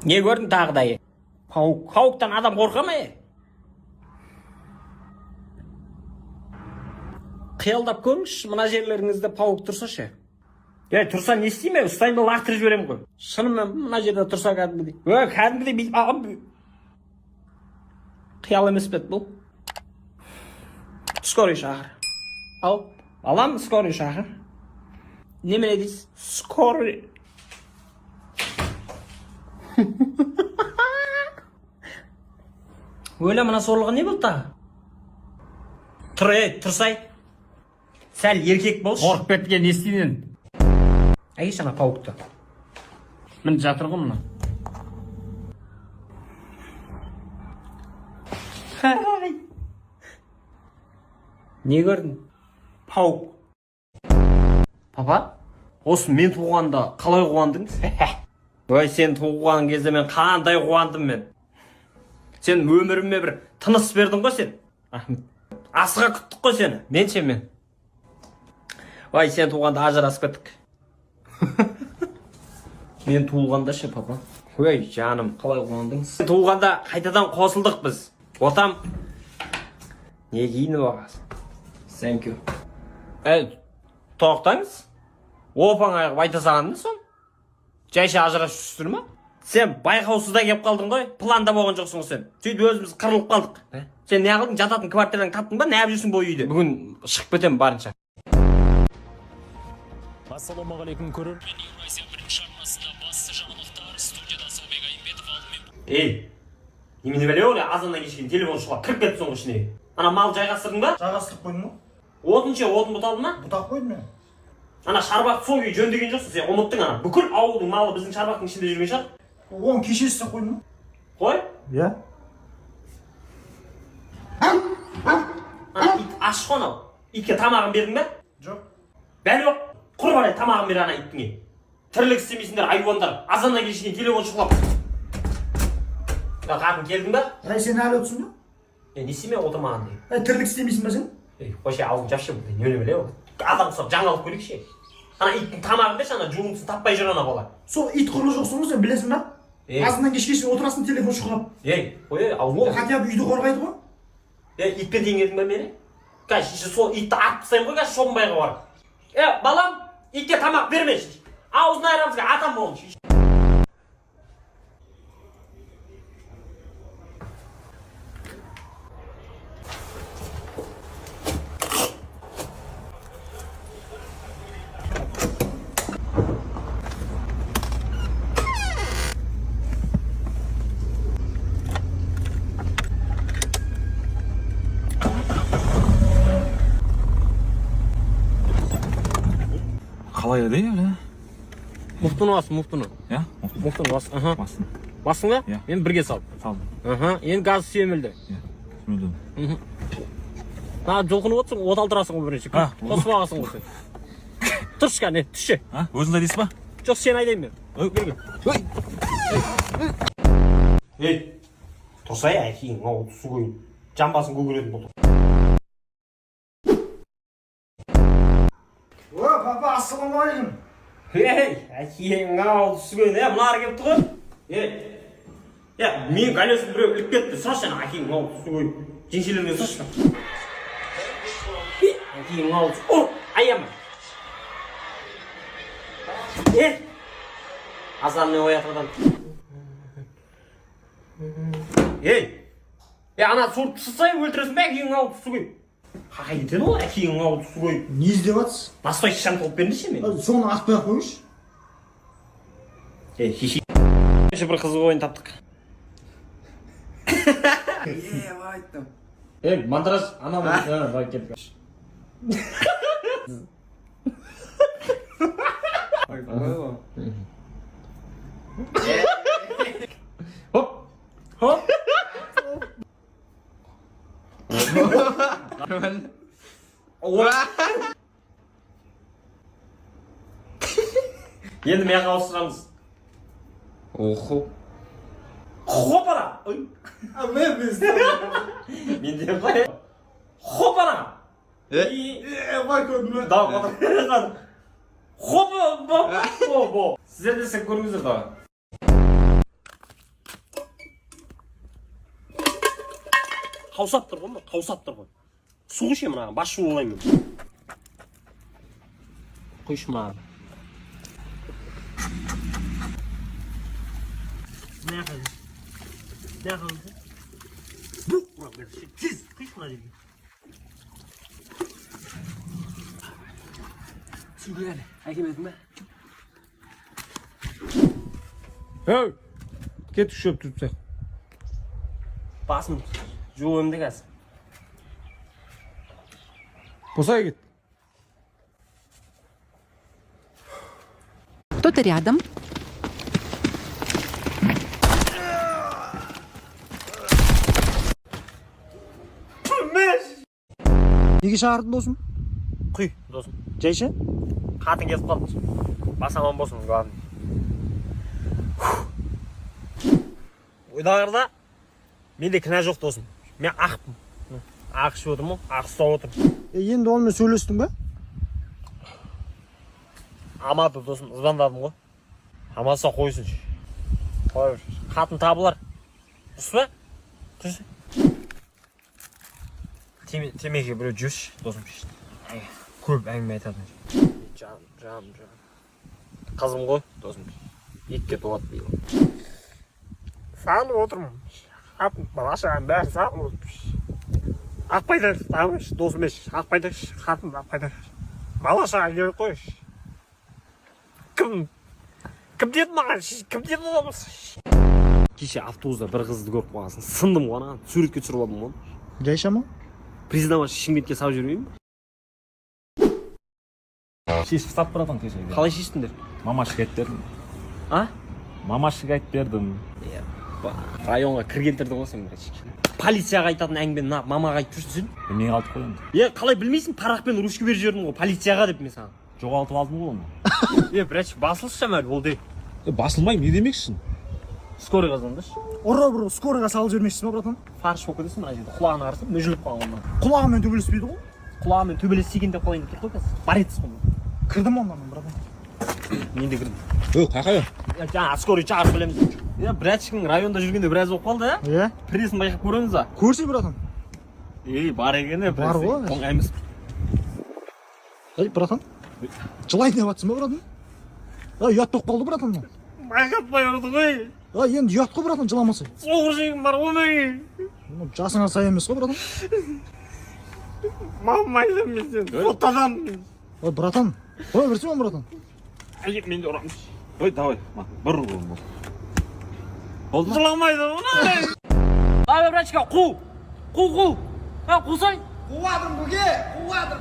Не көрдің тағы да? Паук. Пауктан адам қорқа ма? Қиялдап көріңізші, мына жерлеріңізде паук тұрса ше. Тұрса не істейме? Ұстайын да лақтырып жіберемін ғой. Шынымен мына жерде тұрса кәдімгідей. Кәдімгідей қиял емес пе бұл? Скорый шақыр. Ал, балам, скорый шақыр. Немене дейсіз? Скорый. Өлі мына сорлығы не болды тағы? Тұрсай. Сәл еркек болшы. Қорқып кеткен не істейін? Әйеш ана пауқты. Мін жатыр ғой мұны. Не көрдің? Паук. Папа, осы мен туғанда қалай қуандыңыз? Ой, сен туған кезде мен қандай қуандым мен. Сен өміріме бір тыныс бердің ғой сен. Асыға күттік қой сені. Мен. Ой, сен туғанда ажырасып кеттік. Мен туылғанда ше, папа. Ой, жаным, қалай қуандыңыз? Туылғанда қайтадан қосылдық біз. Отам. Не киініп аласың? Thank you. Тоқтаңыз. Опаң аяғы байта сағанды сон? Жайша ажырасып жүрсің ма? Сен байқаусызда кеп қалдың ғой, планда болған жоқсың сен. Сөйтіп өзіміз қырылып қалдық. Сен не қылдың, жататын квартираң таптың ба, не жүрсің бой үйде? Бүгін шығып кетем барынша. Ассалаумағалейкум көрермен, Еуразия бірінші арнасында басты жаңалықтар, студияда Саубек Айымбетов алдымен. Немене біле олай, азаннан кешкен телефон шұлап кіріп кетті соңғы ішіне. Ана мал жайғастырдың ба? Жайғастырып қойдың ба? Отын бұталды ма? Бұтақ қойдым мен. Ана шарбақты сол күйі жөндеген жоқсың, сен ұмыттың ана. Бүкіл ауылдың малы біздің шарбақтың ішінде жүрген шығар. Оған кешесіз қойдың ба? Қой? Иә. Ана ит ашық анау. Итке тамағын бердің ба? Жоқ. Бәлі жоқ. Құр барай тамағын бер ана иттіңе. Тірлік істемейсіңдер айуандар. Азаннан кешкен телефон шұқылап. Қатын келдің ба? Сен әлі өтсің ба? Не істеме отырмаған дейм. Тірлік істемейсің ба сен? Қойшы аузын жапшы бұл. Неме біле ол. Адам ұсап жаңалық көрейікші. Ана иттің тамағын берші, ана жуынысын таппай жүр ана бала. Сол ит құрлы жоқсың ғой сен білесің ба? Азынан кешкесін отырасың телефон шұқылап. Қой, аузын ол. Хотя бы үйді қорғайды ғой. Итпен тең едің ба мені? Кәші сол итті атып тастайын ғой, кәші шоғынбайға бар. Балам, итке тамақ бермеші. Аузын айырамызға атам болыншы. Қалай еді әлі? Мұқтыны басын, мұқтыны. Мұқтыны басын. Басын ба? Мен бірге сал. Салдым. Енді газ сүйемелді. Сүйемелді. Жолқынып отырсың, от алдырасың ғой бірінші. Қосып ағасың ғой сен. Тұршы кәне, түші. Өзіңді дейсі ба? Жоқ, сен айдайын мен. Тұрсай әкейін, су қойын. Жамбасын көгеретін болды. Папа, ассалаумағалейкум. Әкейін, су қойын. Мынары кепті ғой. Мен колесін біреу іліп кетті. Сұрашы жана, әкейін, су қойын. Женшелеріне сұрашы. Әкейін, су. Аяма. Азанны оятырдан. Ана сорт шықсай өлтіресің бә, әкейін алып су қой. Қақай етеді ол, әкейін алып су қой. Не іздеп атсыз? Настой шишан толып берді ше мен. Соны атпай ақ қойыңыз. Хиши. Бір қызық ойын таптық. Айттым. Мандраж, ана бай кетіп. Хоп. Енді мен ауыстырамыз. Хопара. Мен бізді. Мен де қой. Хопара. Бай көрдім. Да, отыр. Хопа. Сіздер де сен көріңіздер да. қаусап тұр ғой, қаусап тұр ғой. Су іше мынаған, басшы болайын мен. Құйшы маған. Ne yapalım? Ne yapalım? Bu arkadaşlar. Siz kışma dedi. Şimdi yani. Hakim etme. Hey! Get düşüp tutsak. Basın. Жоғымды қаз. Босай кет. Кто-то рядом. Неге шақырдың досым? Құй, досым. Жайша? Қатын кетіп қалды. Бас аман болсын, главный. Ойдағырда менде кінә жоқ досым. Мен ақпын. Ақ ішіп отырмын, ақ ұстап отырмын. Енді онымен сөйлестің бе? Амады досым, звондадым ғой. Амаса қойсыншы. Қой, қатын табылар. Дұрыс па? Дұрыс. Темекі біреу жүрші, досым. Көп әңгіме айтатын. Жаным. Қызым ғой, досым. Екке туады биыл. Сағынып отырмын. Қатын балашаған бәрі сағынып отырмын. Ақпайды табыш, досым еш. Ақпайды, қатын ақпайды. Балашаған керек қойш. Кім деді маған? Кім деді адамыз? Кеше автобуста бір қызды көріп қалғасын. Сындым ғой анаған. Суретке түсіріп алдым ғой. Жайша ма? Президент Шымкентке салып жүрмеймін. Шешіп тастап братан кеше. Қалай шештіңдер? Мамашыға айтып бердім. А? Мамашыға айтып бердім. Районға кіргендерді ғой сен бірінші. Полицияға айтатын әңгімені мамаға айтып жүрсің. Мен алып қоямын. Қалай білмейсің? Парақпен ручка беріп жібердім ғой полицияға деп мен саған. Жоғалтып алдым ғой оны. Бірінші басылшы мәл ол dey. Басылмай не демексің? Скорыйға звондашы. Ұры бұры скорыйға салып жібермексің ба, братан? Фарш болып кетесің мына жерде. Құлағына қарасам мүжіліп қалған онdan. Құлағымен төбелеспейді ғой? Құлағымен төбелессеген деп қалайын деп тұр ғой қазір. Бар етсіз ғой. Кірдім ондан, братан. Мен де кірдім. Қақай. Жаңа скорый чағырып білеміз. Братчикің районда жүргенде біраз болып қалды, а? Иә? Пресін байқап көреміз ба? Көрсе, братан. Бар екен, Бар ғой. оңай емес. Братан. Жылайын деп жатсың ба, братан? Ұят болып қалды, братан. Байқатпай ұрды ғой. Енді ұят қой, братан, жыламасай. Соғыр жегім бар ғой. Жасыңа сай емес қой, братан. Мамайды мен сен. Соттадам. Братан. Қоя берсің ба, братан? Мен де ұрамын. Ой, давай. Бір ұрғым бол. Болды ма? Жыламайды оны. Давай, братчика, қу. Қусай. Қуадым, бүге, қуадым.